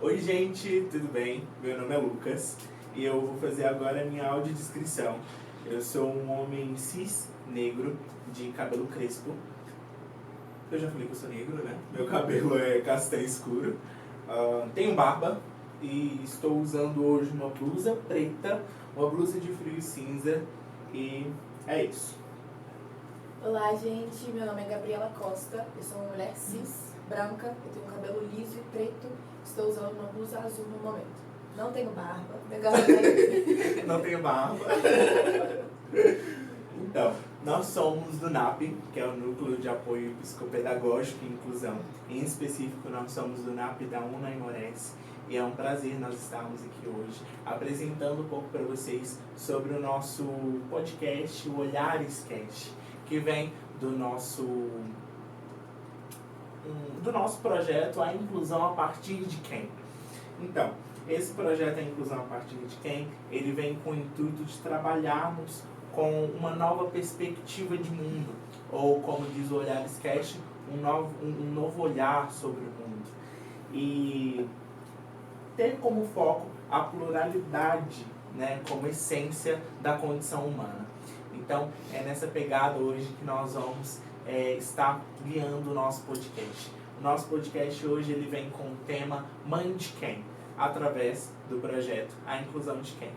Oi gente, tudo bem? Meu nome é Lucas e eu vou fazer agora a minha audiodescrição. Eu sou um homem cis, negro, de cabelo crespo. Eu já falei que eu sou negro, né? Meu cabelo é castanho escuro. Tenho barba e estou usando hoje uma blusa preta, uma blusa de frio cinza e é isso. Olá, gente. Meu nome é Gabriela Costa. Eu sou uma mulher cis, branca. Eu tenho cabelo liso e preto. Estou usando uma blusa azul no momento. Não tenho barba. Não tenho barba. Então, nós somos do NAP, que é o Núcleo de Apoio Psicopedagógico e Inclusão. Em específico, nós somos do NAP da UNA-IMORES. E é um prazer nós estarmos aqui hoje apresentando um pouco para vocês sobre o nosso podcast, o Olhares Cast, que vem do nosso projeto A Inclusão a Partir de Quem? Então, esse projeto A Inclusão a Partir de Quem? Ele vem com o intuito de trabalharmos com uma nova perspectiva de mundo, ou como diz o Olhares Cast, um novo olhar sobre o mundo. E ter como foco a pluralidade, né, como essência da condição humana. Então, é nessa pegada hoje que nós vamos estar guiando o nosso podcast. O nosso podcast hoje ele vem com o tema Mãe de Quem? Através do projeto A Inclusão de Quem?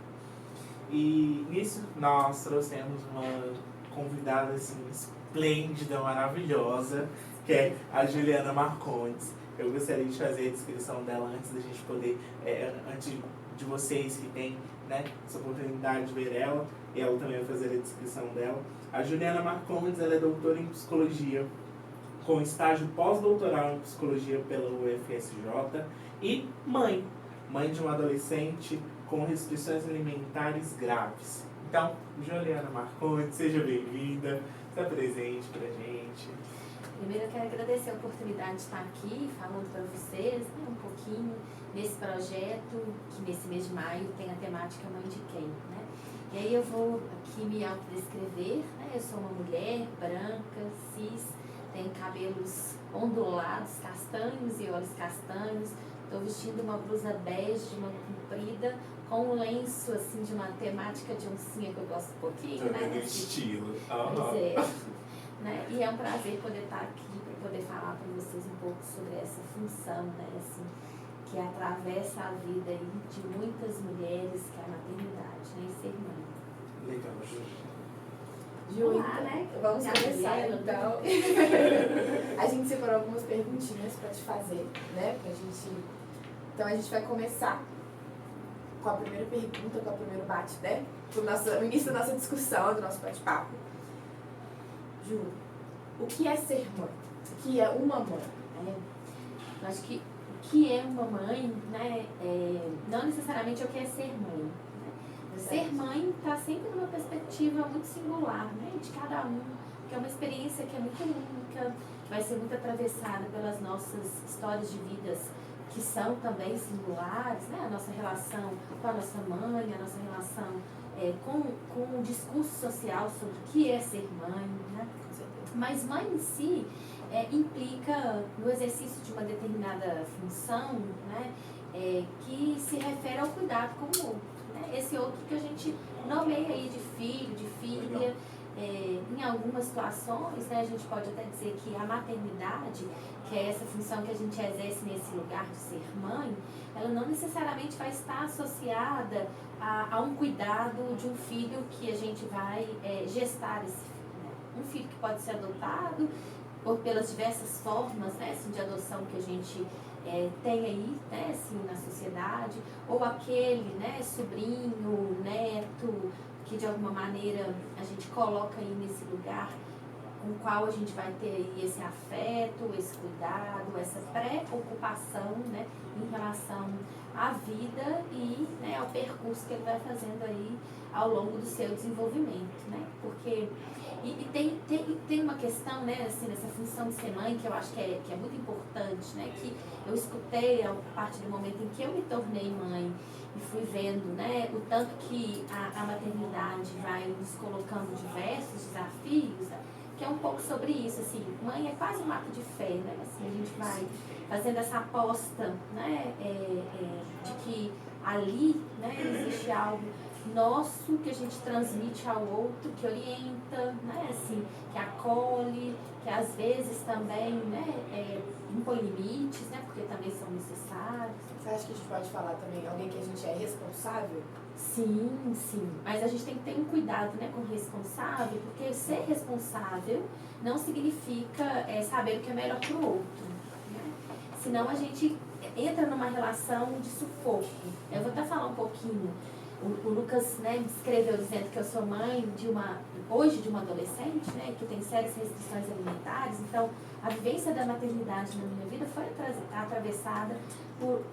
E nisso nós trouxemos uma convidada assim, esplêndida, maravilhosa, que é a Juliana Marcondes. Eu gostaria de fazer a descrição dela antes da gente poder, antes de vocês que têm, né, essa oportunidade de ver ela, e ela também vai fazer a descrição dela. A Juliana Marcondes, ela é doutora em psicologia, com estágio pós-doutoral em psicologia pela UFSJ e mãe de uma adolescente com restrições alimentares graves. Então, Juliana Marcondes, seja bem-vinda, está presente pra gente. Primeiro eu quero agradecer a oportunidade de estar aqui falando para vocês, né, um pouquinho desse projeto que nesse mês de maio tem a temática Mãe de Quem, né? E aí eu vou aqui me autodescrever, né? Eu sou uma mulher branca, cis, tenho cabelos ondulados, castanhos e olhos castanhos, estou vestindo uma blusa bege, uma comprida, com um lenço assim de uma temática de oncinha que eu gosto um pouquinho, né? Do estilo. Pois é. Né? E é um prazer poder estar aqui para poder falar para vocês um pouco sobre essa função, né? Assim, que atravessa a vida aí de muitas mulheres, que é a maternidade, né? E ser mãe. Legal, Ju. Olá, né? Vamos começar, então. A gente separou algumas perguntinhas para te fazer, né? Então a gente vai começar com a primeira pergunta, com o primeiro bate, né? No início da nossa discussão, do nosso bate-papo. Ju, o que é ser mãe? O que é uma mãe? Eu acho que o que é uma mãe, né, não necessariamente é o que é ser mãe. Né? Ser mãe está sempre numa perspectiva muito singular, né, de cada um, que é uma experiência que é muito única, que vai ser muito atravessada pelas nossas histórias de vidas que são também singulares, né, a nossa relação com a nossa mãe, a nossa relação com o discurso social sobre o que é ser mãe, né? Mas mãe em si implica no exercício de uma determinada função, né? Que se refere ao cuidado com o outro, né? Esse outro que a gente nomeia aí de filho, de filha. Em algumas situações, né, a gente pode até dizer que a maternidade, que é essa função que a gente exerce nesse lugar de ser mãe, ela não necessariamente vai estar associada a um cuidado de um filho que a gente vai gestar esse filho, né? Um filho que pode ser adotado pelas diversas formas, né, assim, de adoção que a gente tem aí, né, assim, na sociedade, ou aquele, né, sobrinho, neto, que de alguma maneira a gente coloca aí nesse lugar com o qual a gente vai ter aí esse afeto, esse cuidado, essa preocupação, né, em relação à vida e, né, ao percurso que ele vai fazendo aí ao longo do seu desenvolvimento, né, porque tem uma questão, né, assim, nessa função de ser mãe que eu acho que é muito importante, né, que eu escutei a partir do momento em que eu me tornei mãe e fui vendo, né, o tanto que a maternidade vai nos colocando diversos desafios, que é um pouco sobre isso, assim, mãe é quase um ato de fé, né, assim, a gente vai fazendo essa aposta, né, ali, né, existe algo nosso que a gente transmite ao outro, que orienta, né, assim, que acolhe, que às vezes também, né, impõe limites, né, porque também são necessários. Você acha que a gente pode falar também alguém que a gente é responsável? Sim, sim. Mas a gente tem que ter um cuidado, né, com o responsável, porque ser responsável não significa saber o que é melhor para o outro, né? Senão a gente entra numa relação de sufoco. Eu vou até falar um pouquinho. O Lucas, né, me escreveu dizendo que eu sou mãe hoje de uma adolescente, né, que tem sérias restrições alimentares. Então, a vivência da maternidade na minha vida foi atravessada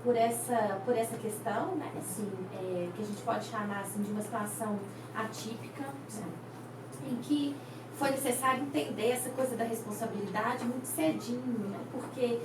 por essa questão, né, assim, que a gente pode chamar assim, de uma situação atípica, né, em que foi necessário entender essa coisa da responsabilidade muito cedinho, né, porque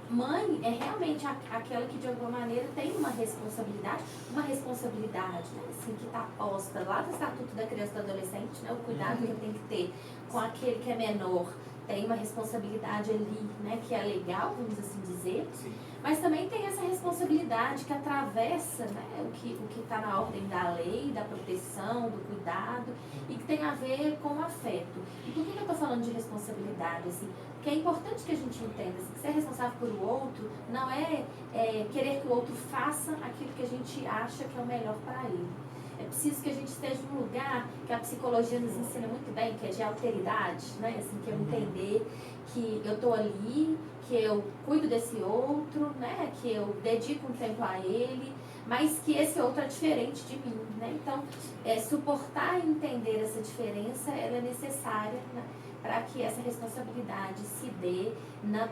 mãe é realmente aquela que de alguma maneira tem uma responsabilidade, né, assim, que está posta lá do Estatuto da Criança e do Adolescente, né, o cuidado que eu tenho que ter com aquele que é menor, tem uma responsabilidade ali, né, que é legal, vamos assim dizer. Sim. Mas também tem essa responsabilidade que atravessa, né, o que está na ordem da lei, da proteção, do cuidado, e que tem a ver com o afeto. E por que eu estou falando de responsabilidade? Assim, porque é importante que a gente entenda assim, que ser responsável por o outro não é querer que o outro faça aquilo que a gente acha que é o melhor para ele. É preciso que a gente esteja num lugar que a psicologia nos ensina muito bem, que é de alteridade, né? Assim, que é entender que eu estou ali, que eu cuido desse outro, né? Que eu dedico um tempo a ele, mas que esse outro é diferente de mim, né? Então, suportar e entender essa diferença, ela é necessária, né? Para que essa responsabilidade se dê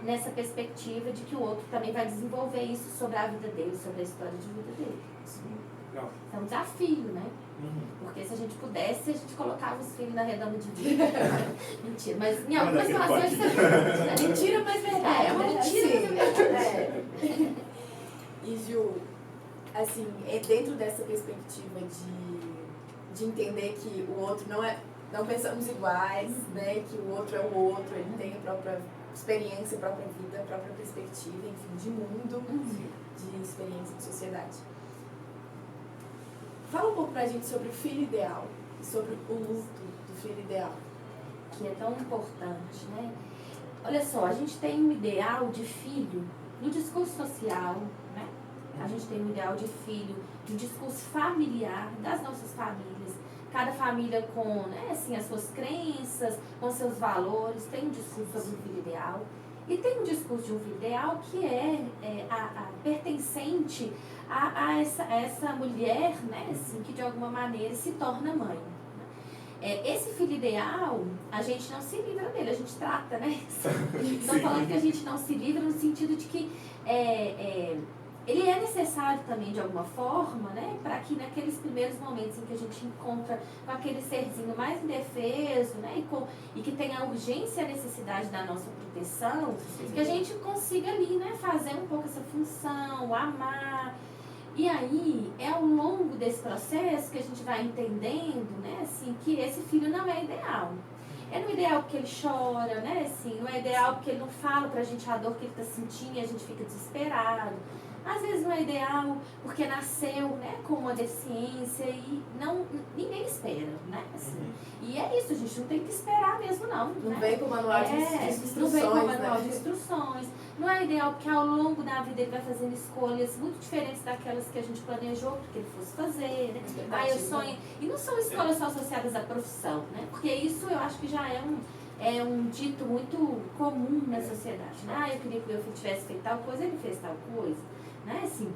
nessa perspectiva de que o outro também vai desenvolver isso sobre a vida dele, sobre a história de vida dele. Sim. Legal. É um desafio, né? Porque se a gente pudesse, a gente colocava os filhos na redonda de vida. Mentira, mas em algumas situações é mentira, mas verdade. É uma mentira, mas é verdade. E Ju, assim, dentro dessa perspectiva de entender que o outro não pensamos iguais, né? Que o outro é o outro, ele tem a própria experiência, a própria vida, a própria perspectiva, enfim, de mundo, de experiência de sociedade. Fala um pouco pra gente sobre o filho ideal, sobre o luto do filho ideal. Que é tão importante, né? Olha só, a gente tem um ideal de filho no discurso social, né? A gente tem um ideal de filho no discurso familiar das nossas famílias. Cada família com, né, assim, as suas crenças, com seus valores, tem um discurso sobre o filho ideal. E tem um discurso de um filho ideal que é pertencente a essa mulher, né, assim, que de alguma maneira se torna mãe. Esse filho ideal, a gente não se livra dele, a gente trata, né? Estou falando que a gente não se livra no sentido de que ele é necessário também de alguma forma, né? Para que naqueles primeiros momentos em que a gente encontra com aquele serzinho mais indefeso, né? E que tem a urgência e a necessidade da nossa proteção, que a gente consiga ali, né? Fazer um pouco essa função, amar. E aí, é ao longo desse processo que a gente vai entendendo, né, assim, que esse filho não é ideal. É no ideal porque ele chora, né, assim, não é ideal porque ele não fala pra gente a dor que ele tá sentindo e a gente fica desesperado. Às vezes não é ideal porque nasceu, né, com uma deficiência e ninguém espera, né, assim. E é isso, a gente não tem que esperar mesmo, não. Não vem com manual de instruções, não vem com manual de instruções. Não é ideal porque ao longo da vida ele vai fazendo escolhas muito diferentes daquelas que a gente planejou porque ele fosse fazer, né? Aí eu sonho. E não são escolhas só associadas à profissão, né? Porque isso eu acho que já é um dito muito comum na sociedade, né? Eu queria que meu filho tivesse feito tal coisa, ele fez tal coisa, né? Assim,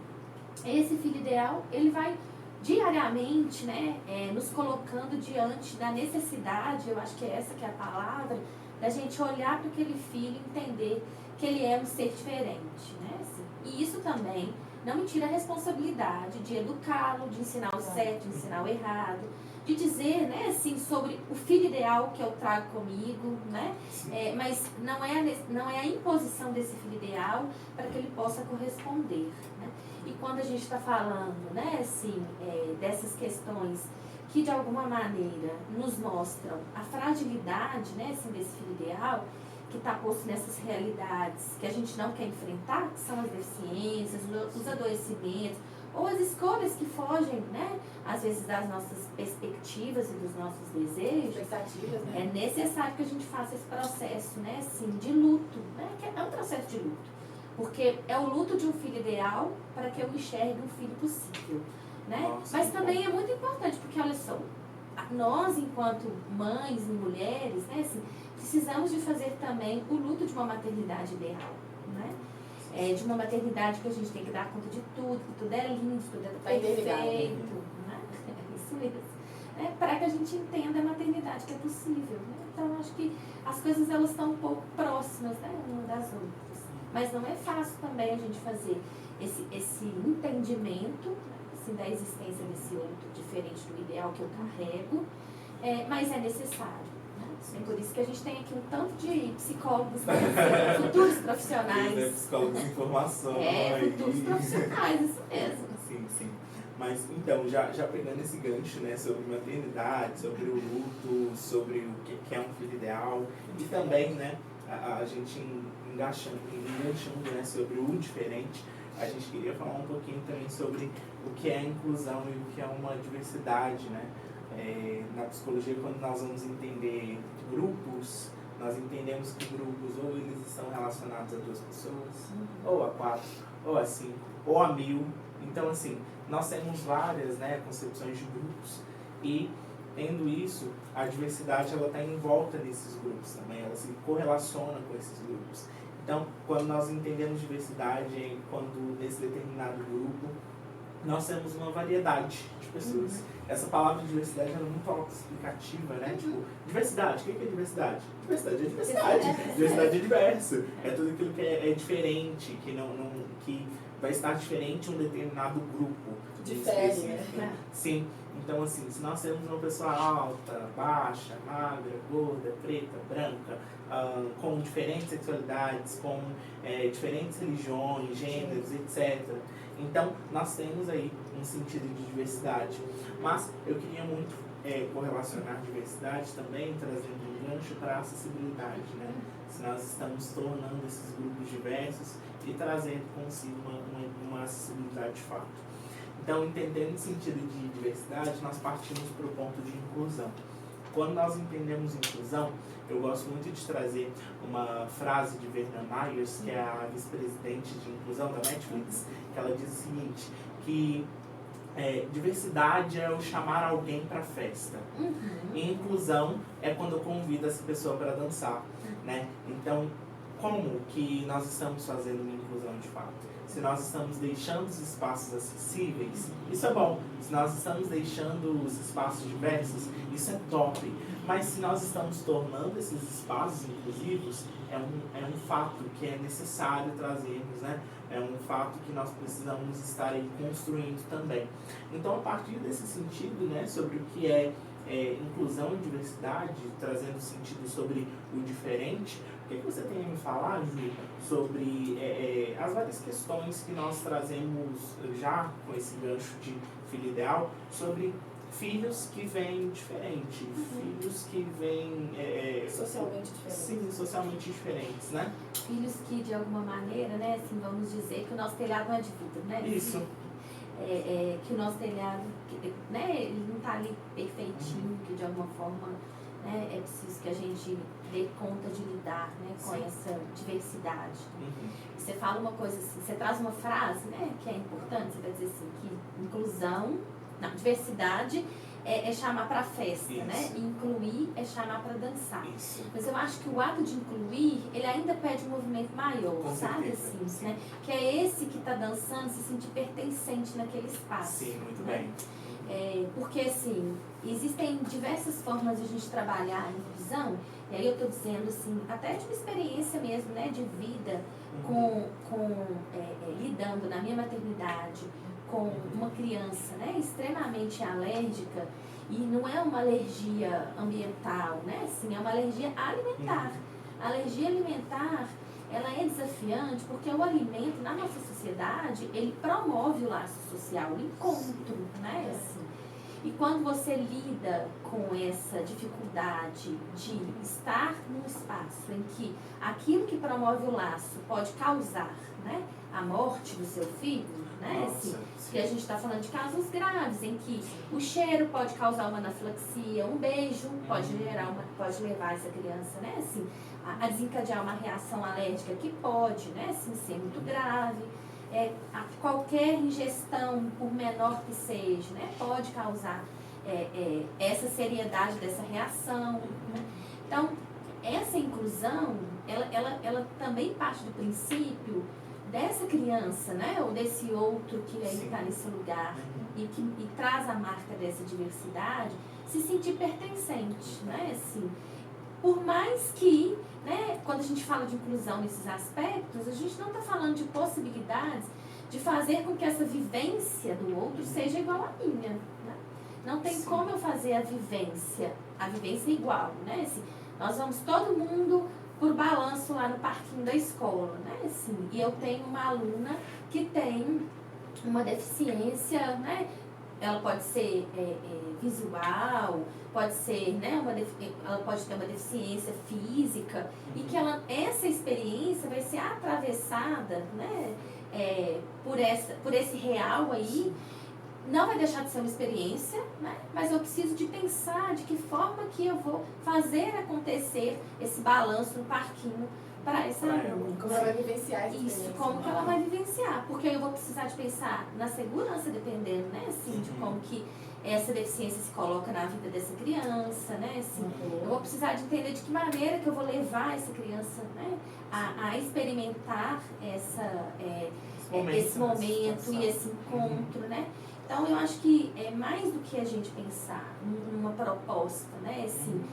esse filho ideal, ele vai diariamente, né, nos colocando diante da necessidade, eu acho que é essa que é a palavra, da gente olhar para aquele filho e entender que ele é um ser diferente, né? Assim, e isso também não me tira a responsabilidade de educá-lo, de ensinar o certo, de ensinar o errado, de dizer, né, assim, sobre o filho ideal que eu trago comigo, né? Mas não é a imposição desse filho ideal para que ele possa corresponder, né? E quando a gente está falando, né, assim, dessas questões que de alguma maneira nos mostram a fragilidade, né, assim, desse filho ideal, que está posto nessas realidades que a gente não quer enfrentar, que são as deficiências, os adoecimentos, ou as escolhas que fogem, né, às vezes das nossas perspectivas e dos nossos desejos, Expectativas, é né? necessário que a gente faça esse processo, né, assim, de luto, né, que é um processo de luto, porque é o luto de um filho ideal para que eu enxergue um filho possível, né? Nossa, Mas que também bom. é muito importante, porque olha só, nós enquanto mães e mulheres, né, assim, precisamos de fazer também o luto de uma maternidade ideal, né? De uma maternidade que a gente tem que dar conta de tudo, que tudo é lindo, que tudo é Tá interligado. perfeito, né? Isso mesmo. Para que a gente entenda a maternidade que é possível, né? Então, acho que as coisas elas estão um pouco próximas, né, umas das outras. Mas não é fácil também a gente fazer esse entendimento, né, assim, da existência desse luto diferente do ideal que eu carrego, mas é necessário. É por isso que a gente tem aqui um tanto de psicólogos, né, futuros profissionais. Né, psicólogos de informação. Futuros profissionais, isso mesmo. Sim, sim. Mas, então, já pegando esse gancho, né, sobre maternidade, sobre o luto, sobre o que é um filho ideal, e também, né, a gente enganchando, né, sobre o diferente, a gente queria falar um pouquinho também sobre o que é inclusão e o que é uma diversidade, né? Na psicologia, quando nós vamos entender grupos, nós entendemos que grupos ou eles estão relacionados a 2 pessoas, ou a 4, ou a 5, ou a 1000. Então, assim, nós temos várias, né, concepções de grupos e, tendo isso, a diversidade ela está em volta desses grupos também, ela se correlaciona com esses grupos. Então, quando nós entendemos diversidade, quando nesse determinado grupo, nós temos uma variedade de pessoas. Essa palavra diversidade ela é muito autoexplicativa, né? Tipo, diversidade, o que é diversidade? Diversidade é diversidade. Diversidade é diverso. É tudo aquilo que é diferente, que vai estar diferente em um determinado grupo. Difere, né? Sim. Então, assim, se nós temos uma pessoa alta, baixa, magra, gorda, preta, branca, com diferentes sexualidades, com diferentes religiões, gêneros, etc. Então, nós temos aí um sentido de diversidade. Mas eu queria muito correlacionar diversidade também, trazendo um gancho para a acessibilidade, né? Se nós estamos tornando esses grupos diversos e trazendo consigo uma acessibilidade de fato. Então, entendendo o sentido de diversidade, nós partimos para o ponto de inclusão. Quando nós entendemos inclusão, eu gosto muito de trazer uma frase de Verna Myers, que é a vice-presidente de inclusão da Netflix, que ela diz o seguinte, que diversidade é eu chamar alguém para festa. E inclusão é quando eu convido essa pessoa para dançar, né? Então, como que nós estamos fazendo uma inclusão de fato? Se nós estamos deixando os espaços acessíveis, isso é bom. Se nós estamos deixando os espaços diversos, isso é top. Mas se nós estamos tornando esses espaços inclusivos, é um fato que é necessário trazermos, né? É um fato que nós precisamos estar aí construindo também. Então, a partir desse sentido, né, sobre o que é inclusão e diversidade, trazendo sentido sobre o diferente, o que você tem a me falar, Ju, sobre as várias questões que nós trazemos já com esse gancho de filho ideal, sobre filhos que vêm diferente, filhos que vêm... socialmente diferentes. Sim, socialmente diferentes, né? Filhos que, de alguma maneira, né, assim, vamos dizer que o nosso telhado não é de vidro, né? Isso. Que o nosso telhado, né, ele não está ali perfeitinho, que de alguma forma, né, é preciso que a gente dê conta de lidar, né, com essa diversidade. Você fala uma coisa assim, você traz uma frase, né, que é importante, você vai dizer assim, que inclusão, não, diversidade é chamar para festa, né, incluir é chamar para dançar. Isso. Mas eu acho que o ato de incluir, ele ainda pede um movimento maior, Com sabe, certeza, assim, né, que é esse que está dançando se sentir pertencente naquele espaço. Sim, muito né? bem. Porque, assim, existem diversas formas de a gente trabalhar a inclusão, e aí eu estou dizendo, assim, até de uma experiência mesmo, né, de vida, lidando na minha maternidade com uma criança, né, extremamente alérgica, e não é uma alergia ambiental, né, assim, é uma alergia alimentar. A alergia alimentar, ela é desafiante porque o alimento, na nossa sociedade, ele promove o laço social, o encontro, né, assim. E quando você lida com essa dificuldade de estar num espaço em que aquilo que promove o laço pode causar, né, a morte do seu filho, né, assim, Porque a gente está falando de casos graves, em que o cheiro pode causar uma anafilaxia, um beijo pode levar essa criança, né, assim, a desencadear uma reação alérgica que pode, né, assim, ser muito grave. Qualquer ingestão, por menor que seja, né, pode causar essa seriedade dessa reação. Né? Então, essa inclusão, ela também parte do princípio dessa criança, né, ou desse outro que aí está nesse lugar e traz a marca dessa diversidade, se sentir pertencente, né, assim, por mais que, né, quando a gente fala de inclusão nesses aspectos, a gente não está falando de possibilidades de fazer com que essa vivência do outro seja igual à minha, né? Não tem como eu fazer a vivência igual, né, assim, nós vamos todo mundo por balanço lá no parquinho da escola, né? Assim, e eu tenho uma aluna que tem uma deficiência, né? Ela pode ser visual, pode ser, né? Ela pode ter uma deficiência física e que essa experiência vai ser atravessada, né? Por esse real aí. Não vai deixar de ser uma experiência, né? Mas eu preciso de pensar de que forma que eu vou fazer acontecer esse balanço no parquinho para essa aluna. Como ela vai vivenciar isso, como que ela vai vivenciar. Porque eu vou precisar de pensar na segurança, dependendo, né? Assim, de como que essa deficiência se coloca na vida dessa criança, né? Assim, eu vou precisar de entender de que maneira que eu vou levar essa criança, né? A experimentar esse momento e esse encontro, né? Então, eu acho que é mais do que a gente pensar numa proposta, né, assim,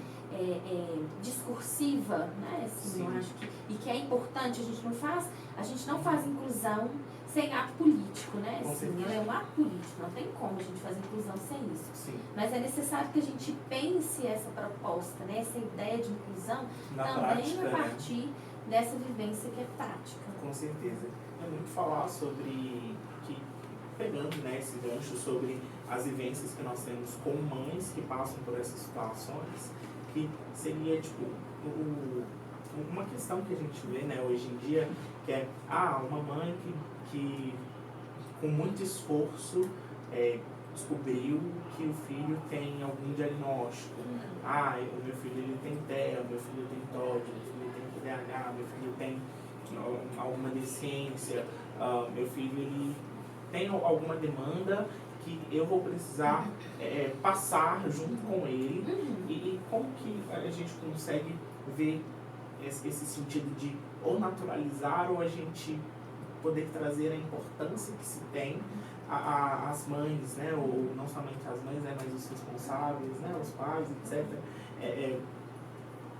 discursiva, né, assim, eu acho que é importante, a gente não faz inclusão sem ato político, né, assim, ela é um ato político, não tem como a gente fazer inclusão sem isso. Sim. Mas é necessário que a gente pense essa proposta, né, essa ideia de inclusão também prática, a partir dessa vivência que é prática. Com certeza. É muito falar sobre pegando, né, esse gancho sobre as vivências que nós temos com mães que passam por essas situações, que seria, tipo, uma questão que a gente vê, né, hoje em dia, que é, uma mãe que com muito esforço descobriu que o filho tem algum diagnóstico. O meu filho ele tem TEA, o meu filho tem TOD, o meu filho tem TDAH, o meu filho tem alguma deficiência, meu filho ele tem alguma demanda que eu vou precisar passar junto com ele e como que a gente consegue ver esse sentido de ou naturalizar ou a gente poder trazer a importância que se tem às mães, né, ou não somente as mães, né, mas os responsáveis, né, os pais, etc.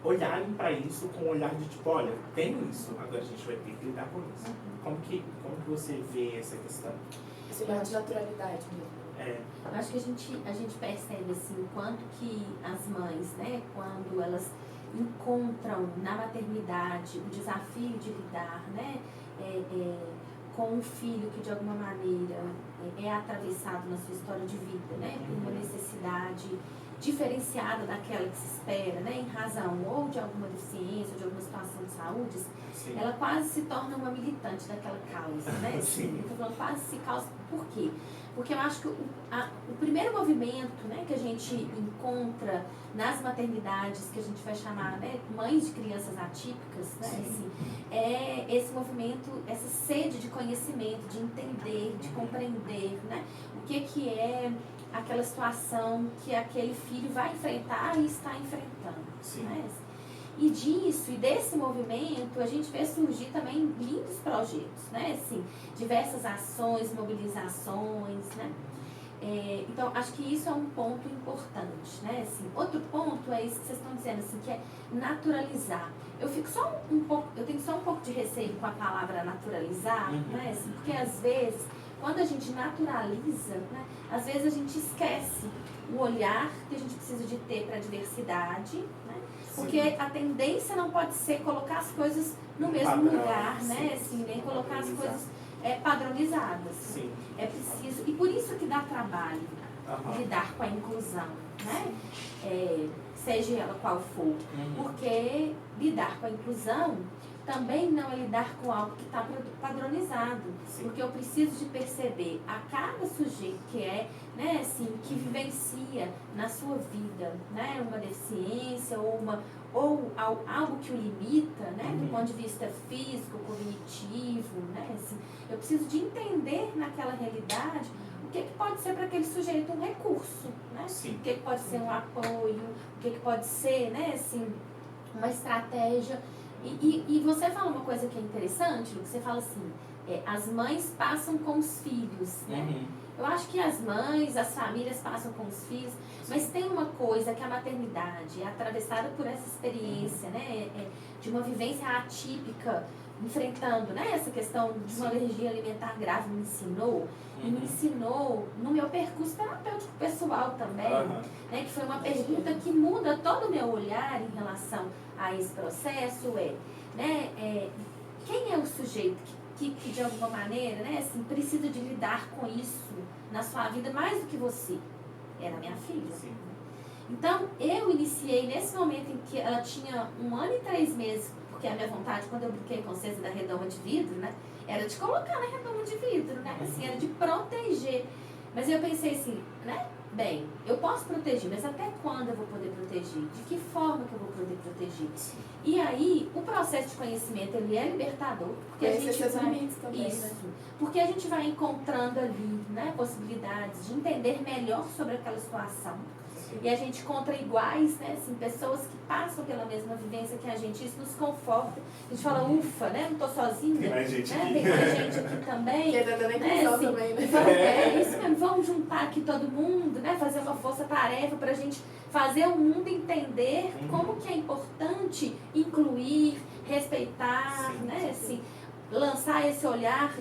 Olharem para isso com um olhar de tipo, olha, tenho isso, agora a gente vai ter que lidar com isso. Como que você vê essa questão? Esse olhar de naturalidade mesmo. Eu acho que a gente percebe assim, o quanto que as mães, né, quando elas encontram na maternidade o desafio de lidar, né, com um filho que de alguma maneira é atravessado na sua história de vida, né, por uma necessidade diferenciada daquela que se espera, né, em razão ou de alguma deficiência, ou de alguma situação de saúde, Sim. Ela quase se torna uma militante daquela causa, né? Sim. Eu estou falando quase se causa. Por quê? Porque eu acho que o primeiro movimento, né, que a gente encontra nas maternidades, que a gente vai chamar, né, mães de crianças atípicas, né, assim, é esse movimento, essa sede de conhecimento, de entender, de compreender, né, o que é aquela situação que aquele filho vai enfrentar e está enfrentando. Sim. Né? E disso, e desse movimento, a gente vê surgir também lindos projetos, né? Assim, diversas ações, mobilizações, né? Então, acho que isso é um ponto importante, né? Assim, outro ponto é isso que vocês estão dizendo, assim, que é naturalizar. Eu tenho só um pouco de receio com a palavra naturalizar, né? Assim, porque às vezes, quando a gente naturaliza, né? Às vezes a gente esquece o olhar que a gente precisa de ter para a diversidade, né? Porque a tendência não pode ser colocar as coisas no mesmo lugar, né? Assim, nem colocar as coisas padronizadas. Sim. É preciso, e por isso que dá trabalho lidar com a inclusão, né? Seja ela qual for. Porque lidar com a inclusão também não é lidar com algo que está padronizado. Sim. Porque eu preciso de perceber a cada sujeito que é, né, assim, que vivencia na sua vida, né, uma deficiência ou algo que o limita, né, do ponto de vista físico, cognitivo, né, assim, eu preciso de entender naquela realidade o que pode ser para aquele sujeito um recurso, né, Sim. o que pode ser um apoio, o que pode ser, né, assim, uma estratégia. E você fala uma coisa que é interessante, Lu, que você fala assim, as mães passam com os filhos, né? Eu acho que as mães, as famílias passam com os filhos, mas tem uma coisa que a maternidade é atravessada por essa experiência, né? De uma vivência atípica, enfrentando, né? Essa questão de uma alergia alimentar grave me ensinou. E me ensinou no meu percurso terapêutico pessoal também, né? Que foi uma pergunta que muda todo o meu olhar em relação a esse processo, né? Quem é o sujeito que de alguma maneira, né, assim, precisa de lidar com isso na sua vida mais do que você? Era minha filha. Sim. Então, eu iniciei nesse momento em que ela tinha 1 ano e 3 meses, porque a minha vontade, quando eu brinquei com vocês da redoma de vidro, né, era de colocar na redoma de vidro, né, assim, era de proteger. Mas eu pensei assim, né, bem, eu posso proteger, mas até quando eu vou poder proteger? De que forma que eu vou poder proteger? E aí, o processo de conhecimento, ele é libertador, porque a gente vai, também, isso, né? porque a gente vai encontrando ali, né, possibilidades de entender melhor sobre aquela situação. E a gente encontra iguais, né, assim, pessoas que passam pela mesma vivência que a gente, isso nos conforta. A gente fala, ufa, né, não tô sozinha, Tem mais gente aqui. Tem mais gente aqui também. Que tá dando inclusão assim, também, né? É isso mesmo, vamos juntar aqui todo mundo, né, fazer uma força-tarefa pra gente fazer o mundo entender como que é importante incluir, respeitar, Sim, né, assim, lançar esse olhar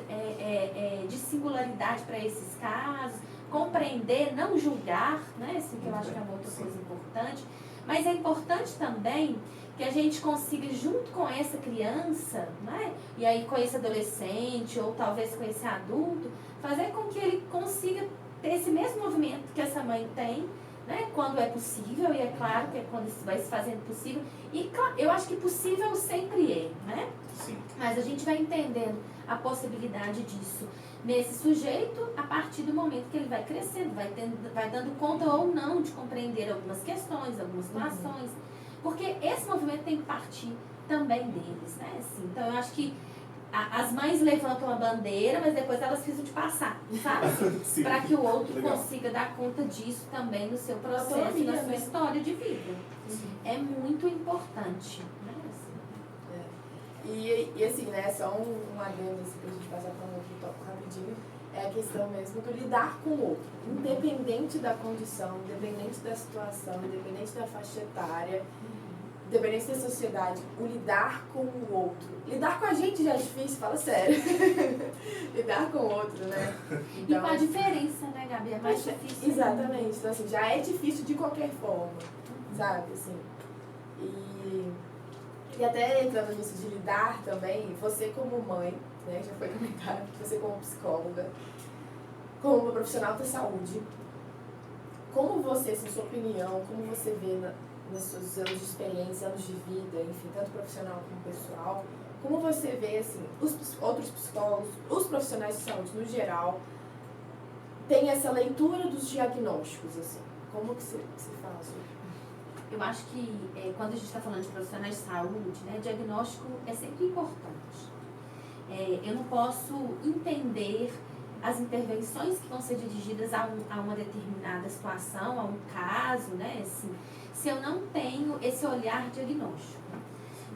de singularidade para esses casos, compreender, não julgar, né, assim, que eu acho que é uma outra coisa importante, mas é importante também que a gente consiga, junto com essa criança, né, e aí com esse adolescente, ou talvez com esse adulto, fazer com que ele consiga ter esse mesmo movimento que essa mãe tem, né, quando é possível, e é claro que é quando isso vai se fazendo possível, e eu acho que possível sempre é, né? Sim. Mas a gente vai entendendo a possibilidade disso nesse sujeito a partir do momento que ele vai crescendo, vai dando conta ou não de compreender algumas questões, algumas situações, porque esse movimento tem que partir também deles, né? Assim, então eu acho que as mães levantam a bandeira, mas depois elas precisam de passar, sabe? Para que o outro consiga dar conta disso também no seu processo, na sua história de vida. É muito importante, né? E assim, né, só um adendo assim, pra gente passar para um outro tópico rapidinho, é a questão mesmo do lidar com o outro, independente da condição, independente da situação, independente da faixa etária, independente da sociedade, o lidar com o outro. Lidar com a gente já é difícil, fala sério. Lidar com o outro, né? Então, e com a diferença, né, Gabi? É mais difícil. Exatamente. Então, assim, já é difícil de qualquer forma, sabe? Assim, e até entrando nisso de lidar também, você como mãe, né, já foi comentado, você como psicóloga, como uma profissional da saúde, como você, assim, sua opinião, como você vê nos seus anos de experiência, anos de vida, enfim, tanto profissional como pessoal, como você vê, assim, os outros psicólogos, os profissionais de saúde no geral, tem essa leitura dos diagnósticos, assim, como que você fala sobre isso? Eu acho que quando a gente está falando de profissionais de saúde, né, diagnóstico é sempre importante. Eu não posso entender as intervenções que vão ser dirigidas a uma determinada situação, a um caso, né, assim, se eu não tenho esse olhar diagnóstico.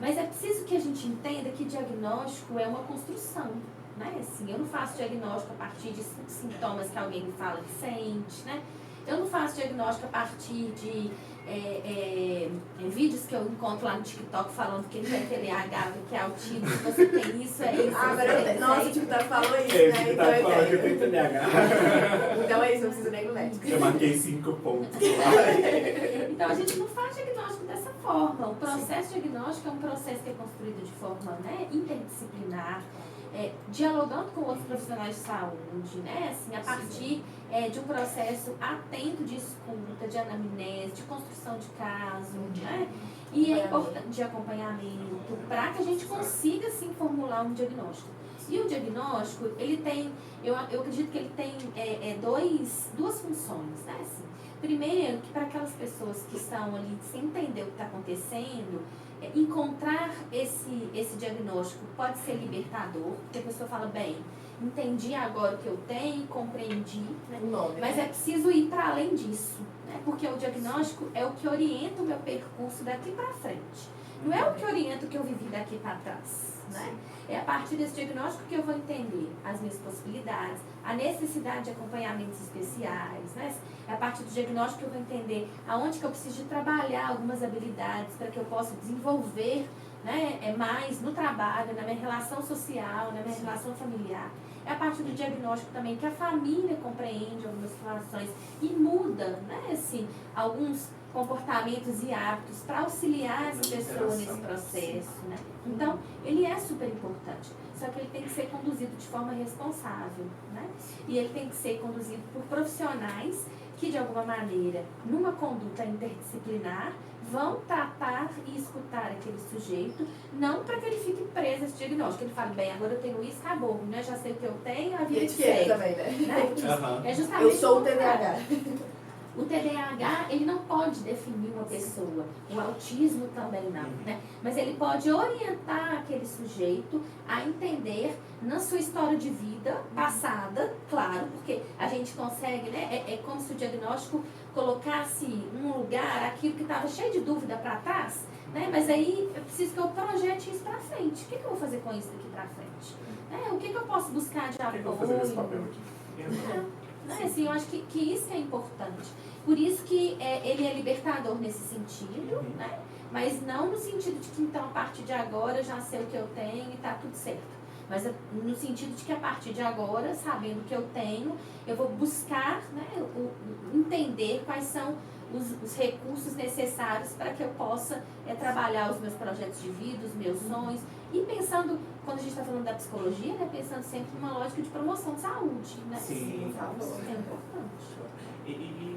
Mas é preciso que a gente entenda que diagnóstico é uma construção, né, assim, eu não faço diagnóstico a partir de sintomas que alguém me fala que sente, né, eu não faço diagnóstico a partir de vídeos que eu encontro lá no TikTok falando que ele vai ter TDAH, que é autismo, se você tem isso, é isso. Ah, agora nossa, o TikTok falou isso, né? O TikTok falou que eu tenho TDAH. Então é isso, não precisa nem no médico. Eu marquei 5 pontos. Então a gente não faz diagnóstico dessa forma. O processo diagnóstico é um processo que é construído de forma, né, interdisciplinar. dialogando com outros profissionais de saúde, né? Assim, a partir de um processo atento de escuta, de anamnese, de construção de caso, né? E é importante de acompanhamento, para que a gente consiga, sim, formular um diagnóstico. E o diagnóstico, ele tem, eu acredito que ele tem duas funções, né? Assim, primeiro, que para aquelas pessoas que estão ali sem entender o que está acontecendo, encontrar esse diagnóstico pode ser libertador, porque a pessoa fala, bem, entendi agora o que eu tenho, compreendi, né? Mas é preciso ir para além disso, né? Porque o diagnóstico é o que orienta o meu percurso daqui para frente. Não é o que orienta o que eu vivi daqui para trás, né? É a partir desse diagnóstico que eu vou entender as minhas possibilidades, a necessidade de acompanhamentos especiais, né? É a partir do diagnóstico que eu vou entender aonde que eu preciso de trabalhar algumas habilidades para que eu possa desenvolver, né, mais no trabalho, na minha relação social, na minha relação familiar. É a partir do diagnóstico também que a família compreende algumas situações e muda, né, assim, alguns comportamentos e hábitos para auxiliar essa pessoa nesse processo, né? Então, ele é super importante, só que ele tem que ser conduzido de forma responsável, né? E ele tem que ser conduzido por profissionais que, de alguma maneira, numa conduta interdisciplinar, vão tratar e escutar aquele sujeito, não para que ele fique preso a esse diagnóstico. Ele fala, bem, agora eu tenho isso, acabou, né? Já sei o que eu tenho, a vida segue. Também, né? É justamente eu sou o TDAH. O TDAH, ele não pode definir uma pessoa, o autismo também não, né? Mas ele pode orientar aquele sujeito a entender na sua história de vida passada, claro, porque a gente consegue, né? É como se o diagnóstico colocasse num lugar aquilo que estava cheio de dúvida para trás, né? Mas aí eu preciso que eu projete isso para frente. O que eu vou fazer com isso daqui para frente? O que eu posso buscar de apoio? O que eu vou fazer nesse papel aqui? Né? Assim, eu acho que isso é importante. Por isso que ele é libertador nesse sentido, né? Mas não no sentido de que, então, a partir de agora eu já sei o que eu tenho e está tudo certo. Mas no sentido de que, a partir de agora, sabendo o que eu tenho, eu vou buscar, né, entender quais são os recursos necessários para que eu possa trabalhar os meus projetos de vida, os meus sonhos. E pensando, quando a gente está falando da psicologia, né, pensando sempre numa lógica de promoção de saúde, né? Sim, é importante. E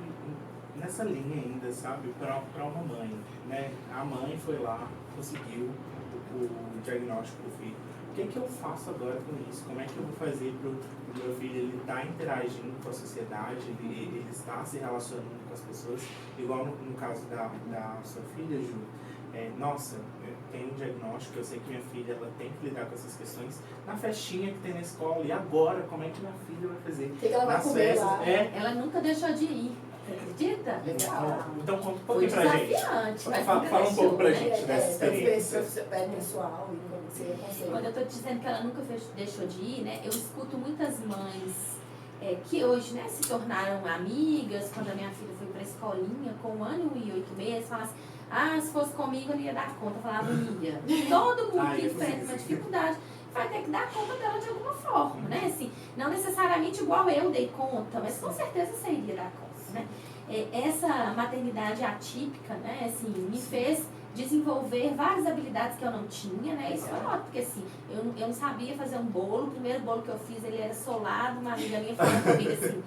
nessa linha ainda, sabe, para uma mãe, né? A mãe foi lá, conseguiu o diagnóstico do filho. O que é que eu faço agora com isso? Como é que eu vou fazer para o meu filho ele estar interagindo com a sociedade, ele está se relacionando com as pessoas, igual no caso da sua filha, Ju. Nossa, eu tenho um diagnóstico, eu sei que minha filha ela tem que lidar com essas questões na festinha que tem na escola. E agora, como é que minha filha vai fazer? O que ela vai comer lá? Ela nunca deixou de ir. Acredita? Legal. Então conta um pouquinho pra gente. Fala um pouco pra gente dessa experiência. Pessoal e como você aconselha. Quando eu estou dizendo que ela nunca deixou de ir, né? Eu escuto muitas mães que hoje, né, se tornaram amigas. Quando a minha filha foi pra escolinha, com 1 ano e 8 meses, fala assim, se fosse comigo eu não ia dar conta. Eu falava, ia. Todo mundo que enfrenta uma dificuldade vai ter que dar conta dela de alguma forma, né? Assim, não necessariamente igual eu dei conta, mas com certeza você iria dar conta. Né? Essa maternidade atípica, né, assim, me fez desenvolver várias habilidades que eu não tinha, né? Isso foi ótimo, porque assim, eu não sabia fazer um bolo. O primeiro bolo que eu fiz, ele era solado. Uma amiga minha falou comigo assim,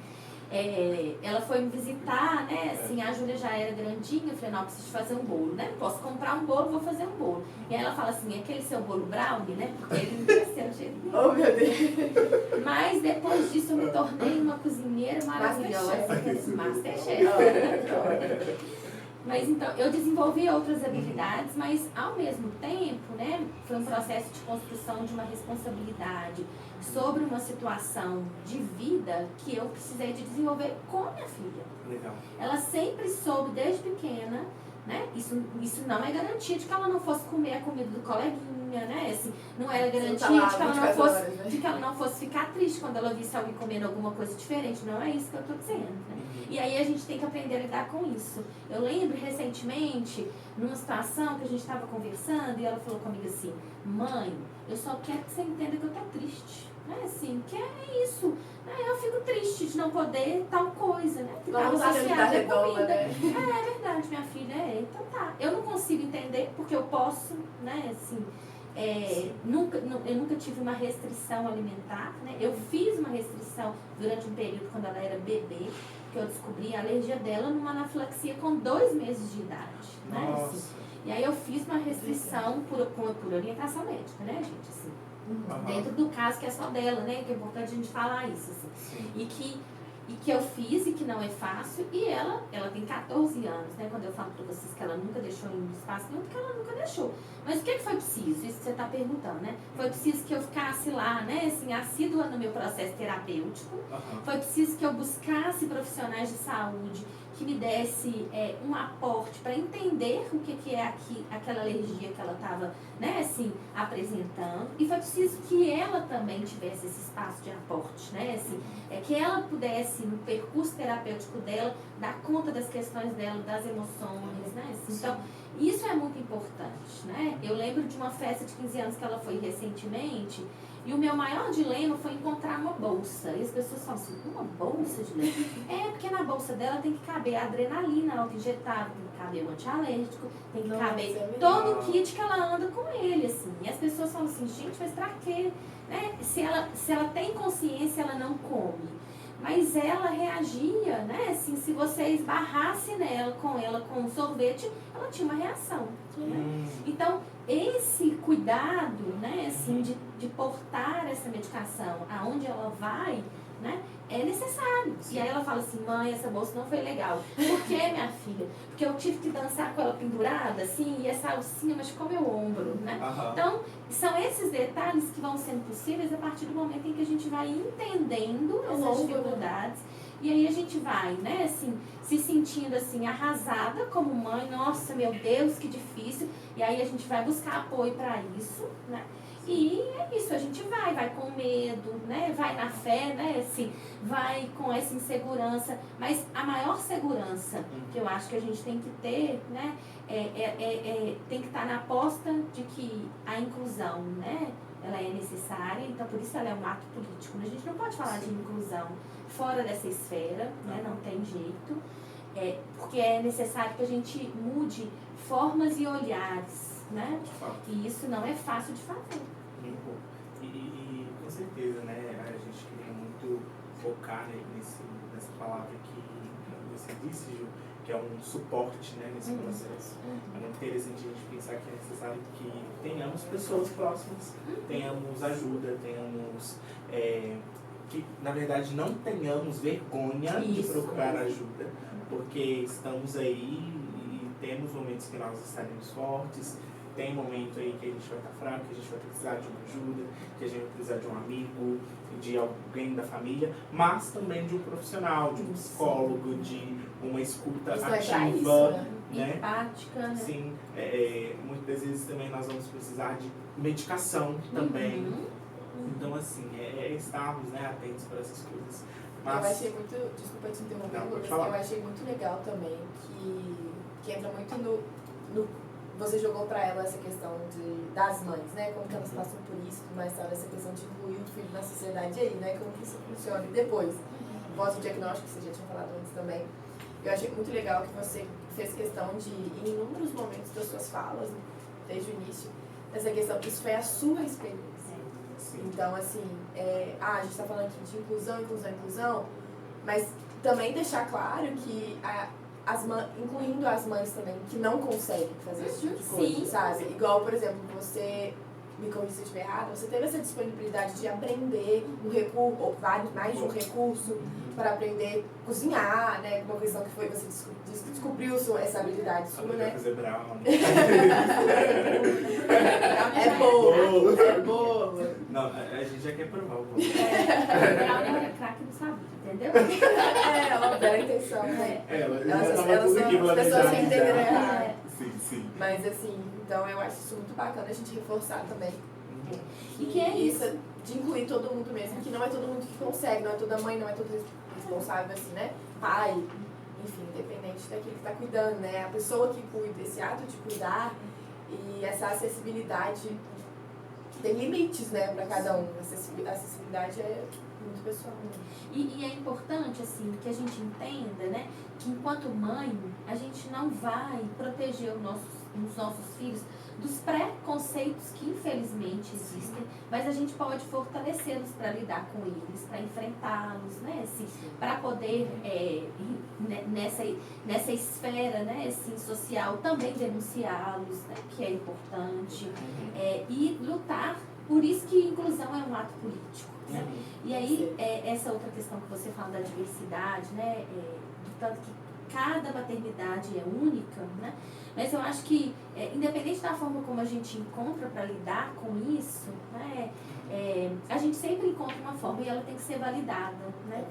ela foi me visitar, né? Assim, a Júlia já era grandinha, eu falei, não, preciso fazer um bolo, né? Posso comprar um bolo, vou fazer um bolo. E aí ela fala assim, aquele seu bolo brownie, né? Porque ele não cresceu de jeito nenhum. Oh, meu Deus! Mas depois disso eu me tornei uma cozinheira maravilhosa. Masterchef. Mas então, eu desenvolvi outras habilidades, mas ao mesmo tempo, né, foi um processo de construção de uma responsabilidade sobre uma situação de vida que eu precisei de desenvolver com a minha filha. Legal. Ela sempre soube desde pequena, né, isso não é garantia de que ela não fosse comer a comida do coleguinha, né, assim, não era garantia de que ela não fosse ficar triste quando ela visse alguém comendo alguma coisa diferente. Não é isso que eu estou dizendo, né? E aí a gente tem que aprender a lidar com isso. Eu lembro recentemente, numa situação que a gente estava conversando, e ela falou comigo assim, mãe, eu só quero que você entenda que eu tô triste. Né? Assim, que é isso. Né? Eu fico triste de não poder tal coisa, né? Que estava associada à comida. Né? É verdade, minha filha, então tá. Eu não consigo entender, porque eu posso, né, assim, eu nunca tive uma restrição alimentar, né? Eu fiz uma restrição durante um período quando ela era bebê, que eu descobri a alergia dela numa anafilaxia com 2 meses de idade, né? Assim, e aí eu fiz uma restrição por orientação médica, né, gente? Assim, dentro do caso que é só dela, né? Que é importante a gente falar isso, assim. E que eu fiz e que não é fácil, e ela tem 14 anos, né? Quando eu falo pra vocês que ela nunca deixou em espaço nenhum, porque ela nunca deixou. Mas o que foi preciso? Isso que você tá perguntando, né? Foi preciso que eu ficasse lá, né? Assim, assídua no meu processo terapêutico. Foi preciso que eu buscasse profissionais de saúde que me desse um aporte para entender o que é aquela alergia que ela estava, né, assim, apresentando. E foi preciso que ela também tivesse esse espaço de aporte, né, assim, que ela pudesse, no percurso terapêutico dela, dar conta das questões dela, das emoções, né, assim. Então, isso é muito importante, né? Eu lembro de uma festa de 15 anos que ela foi recentemente, e o meu maior dilema foi encontrar uma bolsa. E as pessoas falam assim, uma bolsa, Juliana? Porque na bolsa dela tem que caber a adrenalina auto-injetável, tem que caber o antialérgico, tem que caber todo o kit que ela anda com ele, assim. E as pessoas falam assim, gente, mas pra quê? Né? Se ela tem consciência, ela não come. Mas ela reagia, né? Assim, se você esbarrasse nela, com um sorvete, ela tinha uma reação. Né? Então, esse cuidado, né, assim, de portar essa medicação aonde ela vai, né, é necessário. Sim. E aí ela fala assim, mãe, essa bolsa não foi legal. Por que, minha filha? Porque eu tive que dançar com ela pendurada, assim, e essa alcinha machucou meu ombro, né? Então, são esses detalhes que vão sendo possíveis a partir do momento em que a gente vai entendendo essas dificuldades. E aí a gente vai, né, assim, se sentindo assim, arrasada como mãe, nossa, meu Deus, que difícil. E aí a gente vai buscar apoio para isso, né? E é isso, a gente vai com medo, né? Vai na fé, né? Assim, vai com essa insegurança. Mas a maior segurança que eu acho que a gente tem que ter, né? Tem que estar na aposta de que a inclusão, né? Ela é necessária, então por isso ela é um ato político. A gente não pode falar de inclusão fora dessa esfera, né? Não tem jeito. Porque é necessário que a gente mude formas e olhares, né? E isso não é fácil de fazer. E com certeza, né? A gente queria muito focar nessa palavra que você disse, Ju, que é um suporte, né, nesse processo. É muito interessante a gente pensar que é necessário que tenhamos pessoas próximas, tenhamos ajuda, tenhamos... que, na verdade, não tenhamos vergonha de procurar ajuda, porque estamos aí e temos momentos que nós estaremos fortes, tem momento aí que a gente vai estar fraco, que a gente vai precisar de uma ajuda, que a gente vai precisar de um amigo, de alguém da família, mas também de um profissional, de um psicólogo, de uma escuta ativa, né? Empática, né? Sim, muitas vezes também nós vamos precisar de medicação também. Então, assim, estarmos, né, atentos para essas coisas. Mas... Eu achei muito, desculpa te interromper, Lucas, eu achei muito legal também que entra muito no você jogou para ela essa questão das mães, né, como que elas passam por isso, mas sabe, essa questão de incluir o filho na sociedade aí, né, como que isso funciona. E depois, pós-diagnóstico, que você já tinha falado antes também, eu achei muito legal que você fez questão de, em inúmeros momentos das suas falas, desde o início, essa questão, isso foi a sua experiência. Então, assim, a gente está falando aqui de inclusão, mas também deixar claro que incluindo as mães também, que não conseguem fazer esse tipo de coisa, sabe? Sim. Igual, por exemplo, você, me corrija se eu estiver errada, você teve essa disponibilidade de aprender um recurso, ou mais de um recurso, para aprender a cozinhar, né? Uma questão que foi, você descobriu essa habilidade sua, né? Fazer brownie. É boa. Não, a gente já quer provar o bolo. Brownie é craque do sabor, entendeu? Óbvio, a intenção, né? Elas são as pessoas que entenderam errado. Sim. Mas assim, então eu acho isso muito bacana a gente reforçar também. E que é isso? De incluir todo mundo mesmo, que não é todo mundo que consegue, não é toda mãe, não é todo responsável, assim, né? Pai, enfim, independente daquele que está cuidando, né? A pessoa que cuida, esse ato de cuidar e essa acessibilidade tem limites, né, para cada um. A acessibilidade é muito pessoal. E é importante, assim, que a gente entenda, né, que enquanto mãe, a gente não vai proteger os nossos nos nossos filhos dos preconceitos que infelizmente existem, mas a gente pode fortalecê-los para lidar com eles, para enfrentá-los, né? Assim, para poder, nessa esfera, né, assim, social, também denunciá-los, né, que é importante, e lutar. Por isso que inclusão é um ato político. Né? E aí, essa outra questão que você fala da diversidade, né, do tanto que cada maternidade é única, né? Mas eu acho que, independente da forma como a gente encontra para lidar com isso, né, a gente sempre encontra uma forma e ela tem que ser validada. Né?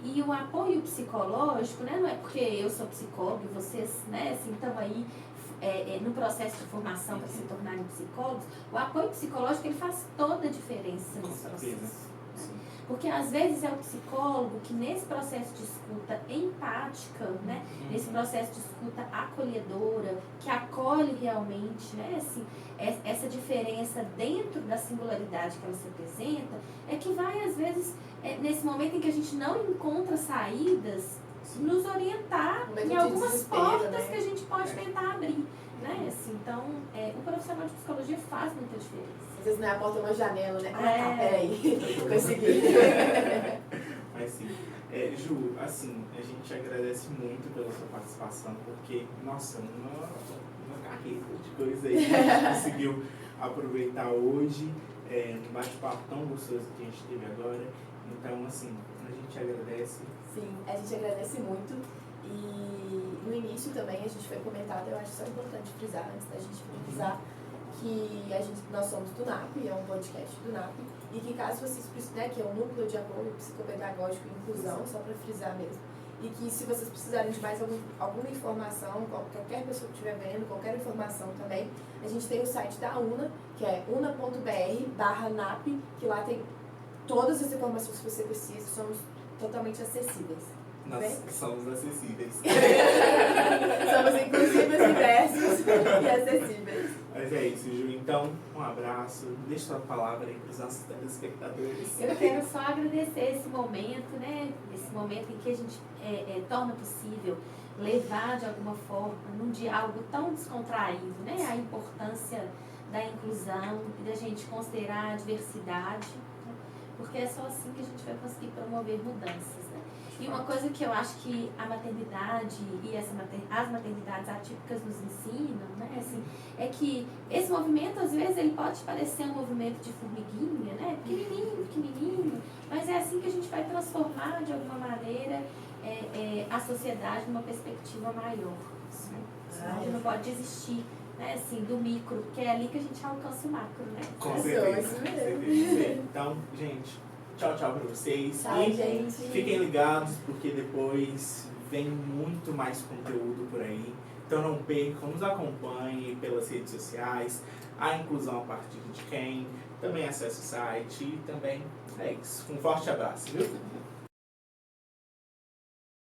E o apoio psicológico, né, não é porque eu sou psicóloga e vocês, né, assim, estão aí no processo de formação para se tornarem psicólogos, o apoio psicológico ele faz toda a diferença nesse processo. Porque às vezes é o psicólogo que nesse processo de escuta empática, né, nesse processo de escuta acolhedora, que acolhe realmente, né, assim, essa diferença dentro da singularidade que ela se apresenta, é que vai às vezes, nesse momento em que a gente não encontra saídas, nos orientar em algumas portas, né, que a gente pode tentar abrir. Né? Assim, então, o profissional de psicologia faz muita diferença. Às vezes não é a porta, é uma janela, né? Peraí, consegui. Mas sim. Ju, assim, a gente agradece muito pela sua participação, porque, nossa, uma carreta de coisa aí que a gente conseguiu aproveitar hoje, um bate-papo tão gostoso que a gente teve agora. Então, assim, a gente agradece. Sim, a gente agradece muito. E no início também a gente foi comentado, eu acho só importante frisar, antes da gente finalizar, que nós somos do NAP, é um podcast do NAP, e que caso vocês precisem, né, que é um núcleo de apoio psicopedagógico e inclusão, só para frisar mesmo, e que se vocês precisarem de mais alguma informação, qualquer pessoa que estiver vendo, qualquer informação também, a gente tem o site da UNA, que é una.br/NAP, que lá tem todas as informações que você precisa, somos totalmente acessíveis. Nós somos acessíveis. Somos inclusivos, diversos e acessíveis. Mas é isso, Ju. Então, um abraço. Deixa sua palavra aí para os nossos telespectadores. Eu quero só agradecer esse momento, né? Esse momento em que a gente torna possível levar de alguma forma, num diálogo tão descontraído, né? A importância da inclusão e da gente considerar a diversidade, né? Porque é só assim que a gente vai conseguir promover mudanças. E uma coisa que eu acho que a maternidade e as maternidades atípicas nos ensinam, né, assim, é que esse movimento, às vezes, ele pode parecer um movimento de formiguinha, né, pequenininho, mas é assim que a gente vai transformar, de alguma maneira, a sociedade numa perspectiva maior. Né? A gente não pode desistir, né, assim, do micro, porque é ali que a gente alcança o macro, né? Com certeza. Então, gente, tchau para vocês. Tchau, e gente. Fiquem ligados, porque depois vem muito mais conteúdo por aí. Então não percam, nos acompanhem pelas redes sociais, a inclusão a partir de quem, também acesse o site e também é isso. Um forte abraço, viu?